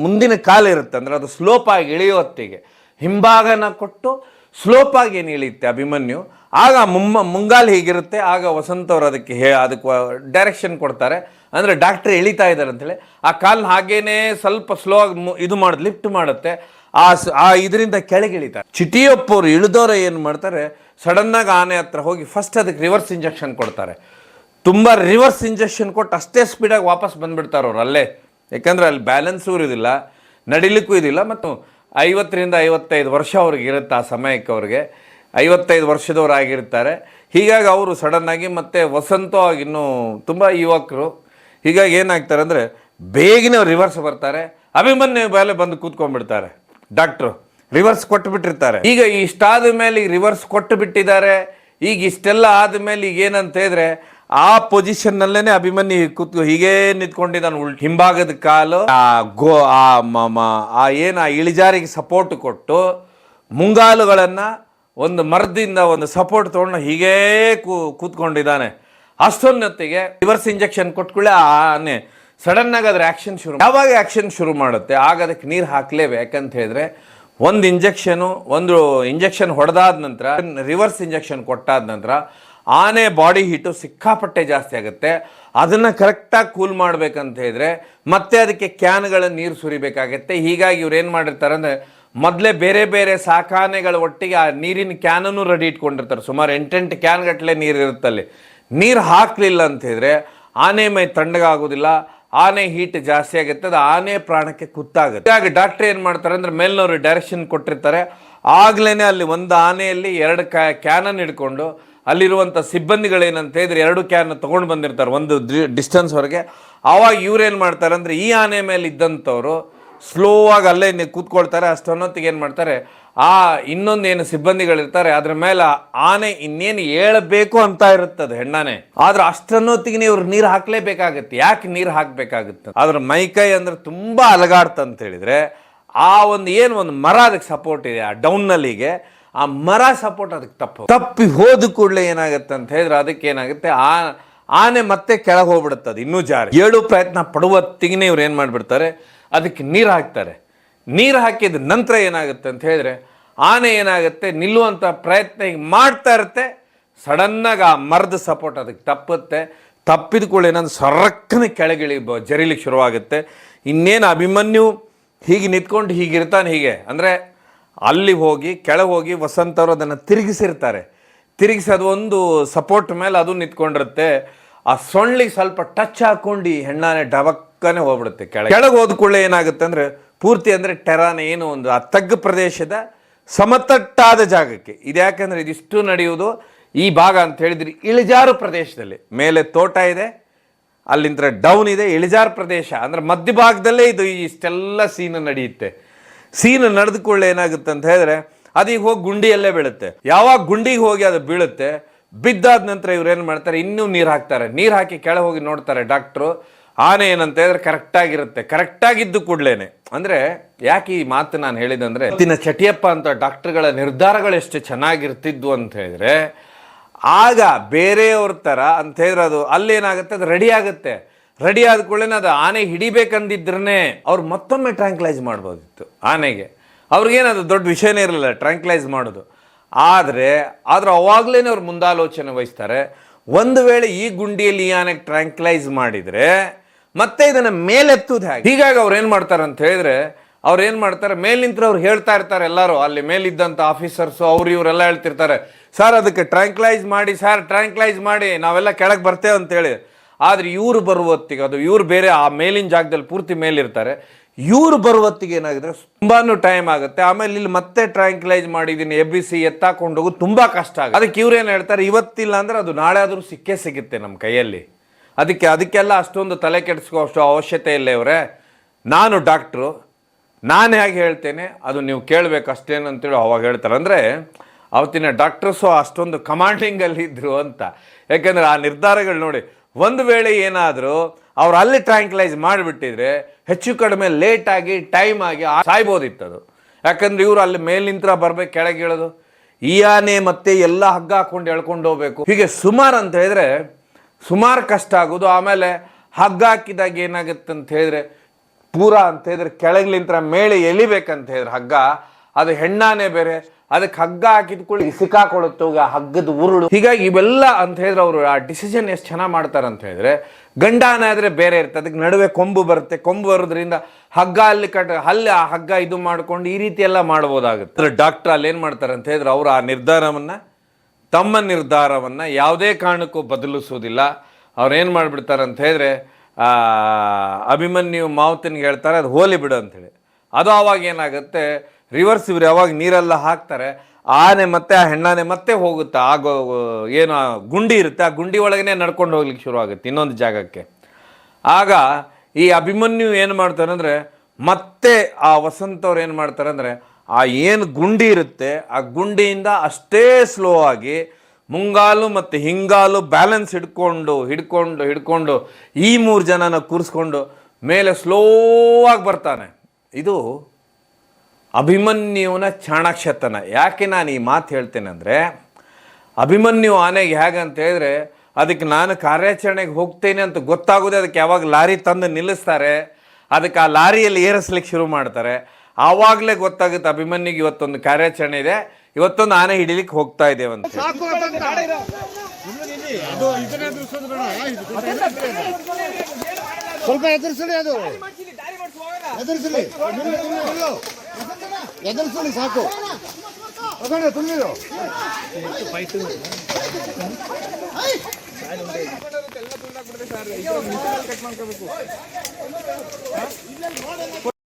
ಮುಂದಿನ ಕಾಲ ಇರುತ್ತೆ ಅಂದರೆ ಅದು ಸ್ಲೋಪಾಗಿ ಇಳಿಯೋ ಹೊತ್ತಿಗೆ ಹಿಂಭಾಗನ ಕೊಟ್ಟು ಸ್ಲೋಪಾಗಿ ಏನು ಇಳಿಯುತ್ತೆ ಅಭಿಮನ್ಯು, ಆಗ ಮುಂಗಾಲು ಹೀಗಿರುತ್ತೆ. ಆಗ ವಸಂತ್ ಅವರು ಅದಕ್ಕೆ ಡೈರೆಕ್ಷನ್ ಕೊಡ್ತಾರೆ, ಅಂದರೆ ಡಾಕ್ಟ್ರ್ ಇಳಿತಾ ಇದ್ದಾರೆ ಅಂತೇಳಿ ಆ ಕಾಲನ್ನ ಹಾಗೇನೆ ಸ್ವಲ್ಪ ಸ್ಲೋ ಆಗಿ ಇದು ಮಾಡೋದು, ಲಿಫ್ಟ್ ಮಾಡುತ್ತೆ. ಆ ಇದರಿಂದ ಕೆಳಗೆ ಇಳಿತಾರೆ. ಚಿಟಿಯಪ್ಪವ್ರು ಇಳಿದವ್ರು ಏನು ಮಾಡ್ತಾರೆ, ಸಡನ್ನಾಗಿ ಆನೆ ಹತ್ರ ಹೋಗಿ ಫಸ್ಟ್ ಅದಕ್ಕೆ ರಿವರ್ಸ್ ಇಂಜೆಕ್ಷನ್ ಕೊಡ್ತಾರೆ. ತುಂಬ ರಿವರ್ಸ್ ಇಂಜೆಕ್ಷನ್ ಕೊಟ್ಟು ಅಷ್ಟೇ ಸ್ಪೀಡಾಗಿ ವಾಪಸ್ ಬಂದುಬಿಡ್ತಾರೆ ಅವ್ರು ಅಲ್ಲೇ. ಯಾಕಂದರೆ ಅಲ್ಲಿ ಬ್ಯಾಲೆನ್ಸೂ ಇರೋದಿಲ್ಲ, ನಡಿಲಿಕ್ಕೂ ಇದಿಲ್ಲ. ಮತ್ತು 50ರಿಂದ 55 ವರ್ಷ ಅವ್ರಿಗೆ ಇರುತ್ತೆ ಆ ಸಮಯಕ್ಕೆ. ಅವ್ರಿಗೆ 55 ವರ್ಷದವ್ರು ಆಗಿರ್ತಾರೆ. ಹೀಗಾಗಿ ಅವರು ಸಡನ್ನಾಗಿ ಮತ್ತು ವಸಂತ ಇನ್ನೂ ತುಂಬ ಯುವಕರು. ಹೀಗಾಗಿ ಏನಾಗ್ತಾರೆ ಅಂದರೆ ಬೇಗನೆ ರಿವರ್ಸ್ ಬರ್ತಾರೆ, ಅಭಿಮನ್ಯು ಮೇಲೆ ಬಂದು ಕೂತ್ಕೊಂಡ್ಬಿಡ್ತಾರೆ. ಡಾಕ್ಟ್ರು ರಿವರ್ಸ್ ಕೊಟ್ಟು ಬಿಟ್ಟಿರ್ತಾರೆ. ಈಗ ಇಷ್ಟಾದ ಮೇಲೆ ಈಗ ರಿವರ್ಸ್ ಕೊಟ್ಟು ಬಿಟ್ಟಿದ್ದಾರೆ. ಈಗ ಇಷ್ಟೆಲ್ಲ ಆದಮೇಲೆ ಈಗ ಏನಂತ ಹೇಳಿದ್ರೆ ಆ ಪೊಸಿಷನ್ನಲ್ಲೇ ಅಭಿಮನ್ಯು ಹೀಗೇ ನಿಂತ್ಕೊಂಡಿದ್ದಾನೆ. ಹಿಂಭಾಗದ ಕಾಲು ಆ ಇಳಿಜಾರಿಗೆ ಸಪೋರ್ಟ್ ಕೊಟ್ಟು ಮುಂಗಾಲುಗಳನ್ನು ಒಂದು ಮರದಿಂದ ಒಂದು ಸಪೋರ್ಟ್ ತೊಗೊಂಡು ಹೀಗೇ ಕೂತ್ಕೊಂಡಿದ್ದಾನೆ. ಅಷ್ಟೊನ್ನೊತ್ತಿಗೆ ರಿವರ್ಸ್ ಇಂಜೆಕ್ಷನ್ ಕೊಟ್ಕೊಳ್ಳಿ ಆ ಆನೆ ಸಡನ್ನಾಗಿ ಅದ್ರ ಆ್ಯಕ್ಷನ್ ಶುರು. ಯಾವಾಗ ಆ್ಯಕ್ಷನ್ ಶುರು ಮಾಡುತ್ತೆ ಆಗ ಅದಕ್ಕೆ ನೀರು ಹಾಕಲೇಬೇಕು. ಯಾಕಂತ ಹೇಳಿದ್ರೆ ಒಂದು ಇಂಜೆಕ್ಷನ್ ಹೊಡೆದಾದ ನಂತರ, ರಿವರ್ಸ್ ಇಂಜೆಕ್ಷನ್ ಕೊಟ್ಟಾದ ನಂತರ ಆನೆ ಬಾಡಿ ಹೀಟು ಸಿಕ್ಕಾಪಟ್ಟೆ ಜಾಸ್ತಿ ಆಗುತ್ತೆ. ಅದನ್ನು ಕರೆಕ್ಟಾಗಿ ಕೂಲ್ ಮಾಡಬೇಕಂತ ಹೇಳಿದ್ರೆ ಮತ್ತೆ ಅದಕ್ಕೆ ಕ್ಯಾನ್ಗಳ ನೀರು ಸುರಿಬೇಕಾಗತ್ತೆ. ಹೀಗಾಗಿ ಇವ್ರು ಏನು ಮಾಡಿರ್ತಾರೆ ಅಂದರೆ ಮೊದಲೇ ಬೇರೆ ಬೇರೆ ಸಾಕಾನೆಗಳ ಒಟ್ಟಿಗೆ ಆ ನೀರಿನ ಕ್ಯಾನನ್ನು ರೆಡಿ ಇಟ್ಕೊಂಡಿರ್ತಾರೆ. ಸುಮಾರು 8 ಕ್ಯಾನ್ ಗಟ್ಟಲೆ ನೀರು ಇರುತ್ತಲ್ಲಿ. ನೀರು ಹಾಕಲಿಲ್ಲ ಅಂತ ಹೇಳಿದ್ರೆ ಆನೆ ಮೈ ತಣ್ಣಗಾಗೋದಿಲ್ಲ, ಆನೆ ಹೀಟ್ ಜಾಸ್ತಿ ಆಗುತ್ತೆ, ಅದು ಆನೆ ಪ್ರಾಣಕ್ಕೆ ಕುತ್ತಾಗುತ್ತೆ. ಹಾಗಾಗಿ ಡಾಕ್ಟ್ರ್ ಏನು ಮಾಡ್ತಾರೆ ಅಂದರೆ ಮೇಲಿನವರು ಡೈರೆಕ್ಷನ್ ಕೊಟ್ಟಿರ್ತಾರೆ. ಆಗ್ಲೇ ಅಲ್ಲಿ ಒಂದು ಆನೆಯಲ್ಲಿ 2 ಕ್ಯಾನನ್ನು ಹಿಡ್ಕೊಂಡು ಅಲ್ಲಿರುವಂಥ ಸಿಬ್ಬಂದಿಗಳೇನಂತ ಹೇಳಿದ್ರೆ 2 ಕ್ಯಾನ್ ತೊಗೊಂಡು ಬಂದಿರ್ತಾರೆ ಒಂದು ಡಿಸ್ಟೆನ್ಸ್ವರೆಗೆ. ಆವಾಗ ಇವ್ರೇನು ಮಾಡ್ತಾರೆ ಅಂದರೆ ಈ ಆನೆ ಮೇಲೆ ಇದ್ದಂಥವ್ರು ಸ್ಲೋ ಆಗಿ ಅಲ್ಲೇ ಕೂತ್ಕೊಳ್ತಾರೆ. ಅಷ್ಟೊನ್ನೊತ್ತಿಗೆ ಏನು ಮಾಡ್ತಾರೆ, ಆ ಇನ್ನೊಂದೇನು ಸಿಬ್ಬಂದಿಗಳಿರ್ತಾರೆ ಅದ್ರ ಮೇಲೆ ಆನೆ ಇನ್ನೇನು ಏಳಬೇಕು ಅಂತ ಇರುತ್ತದೆ ಹೆಣ್ಣಾನೆ. ಆದ್ರೆ ಅಷ್ಟನ್ನೊತ್ತಿಗೆ ಇವ್ರು ನೀರು ಹಾಕಲೇಬೇಕಾಗತ್ತೆ. ಯಾಕೆ ನೀರು ಹಾಕಬೇಕಾಗುತ್ತೆ, ಅದ್ರ ಮೈಕೈ ಅಂದ್ರೆ ತುಂಬ ಅಲಗಾಡ್ತಂತ ಹೇಳಿದ್ರೆ ಆ ಒಂದು ಮರ ಅದಕ್ಕೆ ಸಪೋರ್ಟ್ ಇದೆ ಆ ಡೌನ್ನಲ್ಲಿಗೆ, ಆ ಮರ ಸಪೋರ್ಟ್ ಅದಕ್ಕೆ ತಪ್ಪಿ ಹೋದ ಕೂಡಲೇ ಏನಾಗುತ್ತೆ ಅಂತ ಹೇಳಿದ್ರೆ ಅದಕ್ಕೆ ಏನಾಗುತ್ತೆ, ಆನೆ ಮತ್ತೆ ಕೆಳಗೆ ಹೋಗ್ಬಿಡುತ್ತದೆ ಇನ್ನೂ ಜಾರಿ. 7 ಪ್ರಯತ್ನ ಪಡುವತ್ತಿಗೆ ಇವ್ರು ಏನು ಮಾಡಿಬಿಡ್ತಾರೆ, ಅದಕ್ಕೆ ನೀರು ಹಾಕ್ತಾರೆ. ನೀರು ಹಾಕಿದ ನಂತರ ಏನಾಗುತ್ತೆ ಅಂತ ಹೇಳಿದ್ರೆ ಆನೆ ಏನಾಗುತ್ತೆ, ನಿಲ್ಲುವಂಥ ಪ್ರಯತ್ನ ಈಗ ಮಾಡ್ತಾ ಇರುತ್ತೆ. ಸಡನ್ನಾಗಿ ಆ ಮರದ ಸಪೋರ್ಟ್ ಅದಕ್ಕೆ ತಪ್ಪಿದ ಕೂಡ ಏನಂದ್ರೆ ಸರಕ್ಕನೆ ಕೆಳಗಿಳಿ ಜರಿಲಿಕ್ಕೆ ಶುರುವಾಗುತ್ತೆ. ಇನ್ನೇನು ಅಭಿಮನ್ಯು ಹೀಗೆ ನಿಂತ್ಕೊಂಡು ಹೀಗಿರ್ತಾನೆ. ಹೀಗೆ ಅಂದರೆ ಅಲ್ಲಿ ಹೋಗಿ ಕೆಳಗೆ ಹೋಗಿ ವಸಂತ ಅವರು ಅದನ್ನು ತಿರುಗಿಸಿ ಅದು ಒಂದು ಸಪೋರ್ಟ್ ಮೇಲೆ ಅದು ನಿಂತ್ಕೊಂಡಿರುತ್ತೆ. ಆ ಸೊಳ್ಳಿಗೆ ಸ್ವಲ್ಪ ಟಚ್ ಹಾಕೊಂಡು ಹೆಣ್ಣಾನೆ ಡಬಕ್ಕನೆ ಹೋಗ್ಬಿಡುತ್ತೆ ಕೆಳಗೆ ಹೋದ ಕೂಡಲೇ ಏನಾಗುತ್ತೆ ಅಂದರೆ ಪೂರ್ತಿ ಅಂದರೆ ಟೆರಾನೆ ಏನು ಒಂದು ಆ ತಗ್ಗು ಪ್ರದೇಶದ ಸಮತಟ್ಟಾದ ಜಾಗಕ್ಕೆ ಇದು. ಯಾಕಂದರೆ ಇದಿಷ್ಟು ನಡೆಯುವುದು ಈ ಭಾಗ ಅಂತ ಹೇಳಿದ್ರೆ ಇಳಿಜಾರು ಪ್ರದೇಶದಲ್ಲಿ. ಮೇಲೆ ತೋಟ ಇದೆ, ಅಲ್ಲಿಂದ ಡೌನ್ ಇದೆ, ಇಳಿಜಾರು ಪ್ರದೇಶ ಅಂದರೆ ಮಧ್ಯಭಾಗದಲ್ಲೇ ಇದು ಇಷ್ಟೆಲ್ಲ ಸೀನು ನಡೆಯುತ್ತೆ. ಸೀನು ನಡೆದುಕೊಳ್ಳೆ ಏನಾಗುತ್ತೆ ಅಂತ ಹೇಳಿದ್ರೆ ಅದೀಗ ಹೋಗಿ ಗುಂಡಿಯಲ್ಲೇ ಬೀಳುತ್ತೆ. ಯಾವಾಗ ಗುಂಡಿಗೆ ಹೋಗಿ ಅದು ಬೀಳುತ್ತೆ, ಬಿದ್ದಾದ ನಂತರ ಇವ್ರು ಏನು ಮಾಡ್ತಾರೆ, ಇನ್ನೂ ನೀರು ಹಾಕ್ತಾರೆ. ನೀರು ಹಾಕಿ ಕೆಳಗೆ ಹೋಗಿ ನೋಡ್ತಾರೆ ಡಾಕ್ಟ್ರು. ಆನೆ ಏನಂತ ಹೇಳಿದ್ರೆ ಕರೆಕ್ಟಾಗಿರುತ್ತೆ. ಕರೆಕ್ಟಾಗಿದ್ದು ಕೂಡಲೇನೆ ಅಂದರೆ ಯಾಕೆ ಈ ಮಾತು ನಾನು ಹೇಳಿದಂದರೆ, ಇವತ್ತಿನ ಚಟಿಯಪ್ಪ ಅಂತ ಡಾಕ್ಟ್ರುಗಳ ನಿರ್ಧಾರಗಳು ಎಷ್ಟು ಚೆನ್ನಾಗಿರ್ತಿದ್ವು ಅಂತ ಹೇಳಿದ್ರೆ ಆಗ ಬೇರೆಯವ್ರ ಥರ ಅಂತ ಹೇಳಿದ್ರೆ ಅದು ಅಲ್ಲೇನಾಗುತ್ತೆ, ಅದು ರೆಡಿ ಆಗುತ್ತೆ. ರೆಡಿ ಆದ ಕೂಡಲೇ ಅದು ಆನೆ ಹಿಡಿಬೇಕಂದಿದ್ರೇ ಅವ್ರು ಮತ್ತೊಮ್ಮೆ ಟ್ರ್ಯಾಂಕ್ಲೈಸ್ ಮಾಡ್ಬೋದಿತ್ತು ಆನೆಗೆ. ಅವ್ರಿಗೇನದು ದೊಡ್ಡ ವಿಷಯನೇ ಇರಲಿಲ್ಲ ಟ್ರ್ಯಾಂಕ್ಲೈಸ್ ಮಾಡೋದು. ಆದರೆ ಅವಾಗಲೇ ಅವ್ರು ಮುಂದಾಲೋಚನೆ ವಹಿಸ್ತಾರೆ. ಒಂದು ವೇಳೆ ಈ ಗುಂಡಿಯಲ್ಲಿ ಈ ಆನೆಗೆ ಟ್ರ್ಯಾಂಕ್ಲೈಸ್ ಮಾಡಿದರೆ ಮತ್ತೆ ಇದನ್ನು ಮೇಲೆತ್ತುವುದು ಹೇಗೆ. ಹೀಗಾಗಿ ಅವ್ರು ಏನು ಮಾಡ್ತಾರೆ ಅಂತ ಹೇಳಿದ್ರೆ ಮೇಲಿಂತ್ರ ಅವ್ರು ಹೇಳ್ತಾ ಇರ್ತಾರೆ ಎಲ್ಲರೂ, ಅಲ್ಲಿ ಮೇಲಿದ್ದಂಥ ಆಫೀಸರ್ಸು ಅವ್ರು ಇವರೆಲ್ಲ ಹೇಳ್ತಿರ್ತಾರೆ, ಸರ್ ಅದಕ್ಕೆ ಟ್ರ್ಯಾಂಕ್ಲೈಸ್ ಮಾಡಿ ಸರ್, ಟ್ರ್ಯಾಂಕ್ಲೈಸ್ ಮಾಡಿ ನಾವೆಲ್ಲ ಕೆಳಗೆ ಬರ್ತೇವೆ ಅಂತೇಳಿ. ಆದರೆ ಇವ್ರು ಬರುವತ್ತಿಗೆ, ಅದು ಇವ್ರು ಬೇರೆ ಆ ಮೇಲಿನ ಜಾಗದಲ್ಲಿ ಪೂರ್ತಿ ಮೇಲಿರ್ತಾರೆ, ಇವ್ರು ಬರುವತ್ತಿಗೆ ಏನಾಗಿದೆ ತುಂಬಾ ಟೈಮ್ ಆಗುತ್ತೆ. ಆಮೇಲೆ ಇಲ್ಲಿ ಮತ್ತೆ ಟ್ರ್ಯಾಂಕ್ಲೈಸ್ ಮಾಡಿದ್ದೀನಿ, ಎಬ್ಬಿಸಿ ಎತ್ತಾಕೊಂಡು ಹೋಗೋದು ತುಂಬ ಕಷ್ಟ ಆಗುತ್ತೆ. ಅದಕ್ಕೆ ಇವ್ರು ಏನು ಹೇಳ್ತಾರೆ, ಇವತ್ತಿಲ್ಲ ಅಂದರೆ ಅದು ನಾಳೆ ಆದರೂ ಸಿಕ್ಕೇ ಸಿಗುತ್ತೆ ನಮ್ಮ ಕೈಯಲ್ಲಿ. ಅದಕ್ಕೆಲ್ಲ ಅಷ್ಟೊಂದು ತಲೆ ಕೆಡಿಸ್ಕೋ ಅಷ್ಟು ಅವಶ್ಯಕತೆ ಇಲ್ಲ ಇವರೇ. ನಾನು ಡಾಕ್ಟ್ರು, ನಾನು ಹೇಗೆ ಹೇಳ್ತೇನೆ ಅದು ನೀವು ಕೇಳಬೇಕು ಅಷ್ಟೇನು ಅಂತೇಳಿ ಅವಾಗ ಹೇಳ್ತಾರೆ. ಅಂದರೆ ಅವತ್ತಿನ ಡಾಕ್ಟರ್ಸು ಅಷ್ಟೊಂದು ಕಮಾಂಡಿಂಗಲ್ಲಿ ಇದ್ದರು ಅಂತ. ಯಾಕೆಂದರೆ ಆ ನಿರ್ಧಾರಗಳು ನೋಡಿ, ಒಂದು ವೇಳೆ ಏನಾದರೂ ಅವ್ರು ಅಲ್ಲಿ ಟ್ರ್ಯಾಂಕ್ಲೈಸ್ ಮಾಡಿಬಿಟ್ಟಿದ್ರೆ ಹೆಚ್ಚು ಕಡಿಮೆ ಲೇಟಾಗಿ ಟೈಮ್ ಆಗಿ ಸಾಯ್ಬೋದಿತ್ತದು. ಯಾಕಂದ್ರೆ ಇವರು ಅಲ್ಲಿ ಮೇಲಿಂತ್ರ ಬರ್ಬೇಕು, ಕೆಳಗೆ ಹೇಳೋದು ಈ ಆನೆ ಮತ್ತೆ ಎಲ್ಲ ಹಗ್ಗ ಹಾಕೊಂಡು ಎಳ್ಕೊಂಡು ಹೋಗ್ಬೇಕು. ಹೀಗೆ ಸುಮಾರು ಅಂತ ಹೇಳಿದ್ರೆ ಸುಮಾರು ಕಷ್ಟ ಆಗೋದು. ಆಮೇಲೆ ಹಗ್ಗ ಹಾಕಿದಾಗ ಏನಾಗುತ್ತೆ ಅಂತ ಹೇಳಿದ್ರೆ ಪೂರ ಅಂತ ಹೇಳಿದ್ರೆ ಕೆಳಗ್ಲಿಂತ್ರ ಮೇಲೆ ಎಲಿಬೇಕಂತ ಹೇಳಿದ್ರೆ ಹಗ್ಗ, ಅದು ಹೆಣ್ಣಾನೆ ಬೇರೆ, ಅದಕ್ಕೆ ಹಗ್ಗ ಹಾಕಿದ್ಕೊಳ್ಳಿ ಸಿಕ್ಕಾಕೊಳುತ್ತೆ ಹಗ್ಗದ ಉರುಳು. ಹೀಗಾಗಿ ಇವೆಲ್ಲ ಅಂತ ಹೇಳಿದ್ರೆ ಅವರು ಆ ಡಿಸಿಷನ್ ಎಷ್ಟು ಚೆನ್ನಾಗಿ ಮಾಡ್ತಾರೆ ಅಂತ ಹೇಳಿದ್ರೆ, ಗಂಡಾನೆ ಆದರೆ ಬೇರೆ ಇರುತ್ತೆ, ಅದಕ್ಕೆ ನಡುವೆ ಕೊಂಬು ಬರುತ್ತೆ, ಕೊಂಬು ಬರೋದ್ರಿಂದ ಹಗ್ಗ ಅಲ್ಲಿ ಅಲ್ಲಿ ಆ ಹಗ್ಗ ಇದು ಮಾಡ್ಕೊಂಡು ಈ ರೀತಿ ಎಲ್ಲ ಮಾಡ್ಬೋದಾಗುತ್ತೆ. ಡಾಕ್ಟರ್ ಅಲ್ಲಿ ಏನು ಮಾಡ್ತಾರೆ ಅಂತ ಹೇಳಿದ್ರೆ ಅವರು ಆ ನಿರ್ಧಾರವನ್ನು, ತಮ್ಮ ನಿರ್ಧಾರವನ್ನು ಯಾವುದೇ ಕಾರಣಕ್ಕೂ ಬದಲಿಸೋದಿಲ್ಲ. ಅವ್ರು ಏನು ಮಾಡಿಬಿಡ್ತಾರೆ ಅಂತ ಹೇಳಿದ್ರೆ ಅಭಿಮನ್ಯು ಮಾವತನಿಗೆ ಹೇಳ್ತಾರೆ ಅದು ಹೋಲಿ ಬಿಡು ಅಂಥೇಳಿ. ಅದು ಆವಾಗ ಏನಾಗುತ್ತೆ, ರಿವರ್ಸ್ ಇವ್ರು ಯಾವಾಗ ನೀರೆಲ್ಲ ಹಾಕ್ತಾರೆ, ಆನೆ ಮತ್ತೆ ಆ ಹೆಣ್ಣಾನೆ ಮತ್ತೆ ಹೋಗುತ್ತೆ, ಏನು ಗುಂಡಿ ಇರುತ್ತೆ, ಆ ಗುಂಡಿ ಒಳಗನೆ ನಡ್ಕೊಂಡು ಹೋಗ್ಲಿಕ್ಕೆ ಶುರು ಆಗುತ್ತೆ ಇನ್ನೊಂದು ಜಾಗಕ್ಕೆ. ಆಗ ಈ ಅಭಿಮನ್ಯು ಏನು ಮಾಡ್ತಾರೆ ಅಂದರೆ, ಮತ್ತೆ ಆ ವಸಂತ ಅವ್ರು ಏನು ಮಾಡ್ತಾರೆ ಅಂದರೆ, ಆ ಏನು ಗುಂಡಿ ಇರುತ್ತೆ ಆ ಗುಂಡಿಯಿಂದ ಅಷ್ಟೇ ಸ್ಲೋ ಆಗಿ ಮುಂಗಾಲು ಮತ್ತು ಹಿಂಗಾಲು ಬ್ಯಾಲೆನ್ಸ್ ಹಿಡ್ಕೊಂಡು ಈ 3 ಜನನ ಕೂರಿಸ್ಕೊಂಡು ಮೇಲೆ ಸ್ಲೋ ಆಗಿ ಬರ್ತಾನೆ. ಇದು ಅಭಿಮನ್ಯುವಿನ ಚಾಣಾಕ್ಷತನ. ಯಾಕೆ ನಾನು ಈ ಮಾತು ಹೇಳ್ತೇನೆ ಅಂದರೆ, ಅಭಿಮನ್ಯು ಆನೆಗೆ ಹೇಗಂತ ಹೇಳಿದ್ರೆ, ಅದಕ್ಕೆ ನಾನು ಕಾರ್ಯಾಚರಣೆಗೆ ಹೋಗ್ತೇನೆ ಅಂತ ಗೊತ್ತಾಗೋದೇ ಅದಕ್ಕೆ ಯಾವಾಗ ಲಾರಿ ತಂದು ನಿಲ್ಲಿಸ್ತಾರೆ, ಅದಕ್ಕೆ ಆ ಲಾರಿಯಲ್ಲಿ ಏರಿಸ್ಲಿಕ್ಕೆ ಶುರು ಮಾಡ್ತಾರೆ, ಆವಾಗಲೇ ಗೊತ್ತಾಗುತ್ತೆ ಅಭಿಮನ್ಯುಗೆ ಇವತ್ತೊಂದು ಕಾರ್ಯಾಚರಣೆ ಇದೆ, ಇವತ್ತೊಂದು ಆನೆ ಹಿಡಿಲಿಕ್ಕೆ ಹೋಗ್ತಾ ಇದ್ದೇವೆ ಅಂತ. ಸ್ವಲ್ಪ ಎದುರಿಸಲಿ, ಅದು ಎದುರಿಸಲಿ, ಎದುರಿಸಲಿ ಸಾಕು. ತುಂಬಿರು